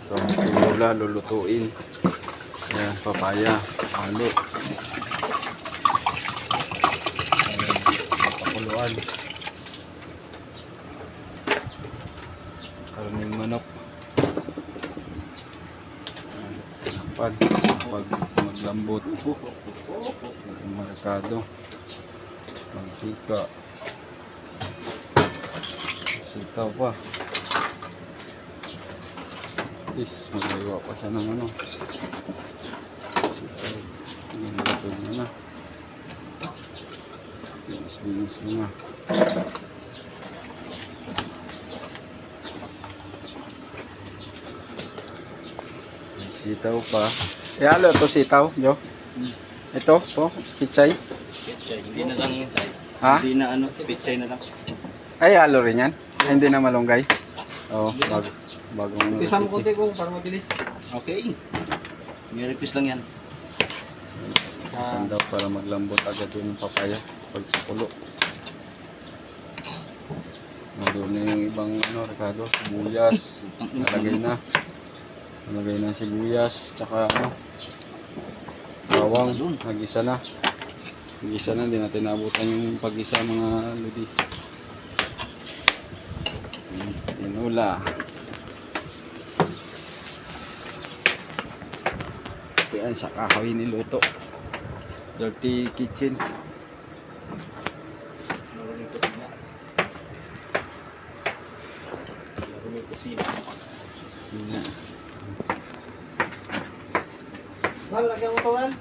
So, lula, lulutuin. Ayan, papaya. Halo. Pakuluan. Karning manok. Pag maglambot. Markado. Mantika. Sitaw pa. Magawa pa siya ng ano. Ginagawa niya na. Linis mo na. Sitaw pa. Halo to sitaw, Jo. Ito po, pichay. Pichay, hindi na lang yung chay. Ha? Hindi na ano, pichay na lang. Ay, halo rin yan. Ay, hindi na malunggay. Oo, bagong Pisa mo konti ko para mabilis. Okay. May request lang yan. Isan daw para maglambot agad yung papaya pag kulo. Doon na yung ibang ano, Ricardo, sibuyas. Nalagay na. Nalagay na sibuyas, tsaka ano, bawang, nag-isa na. Nag-isa na, hindi natin naabutan yung pag-isa mga ludi. Tinula. Yan, sa kahoy niluto. Dirty kitchen. Mahal, lagyan mo to, man.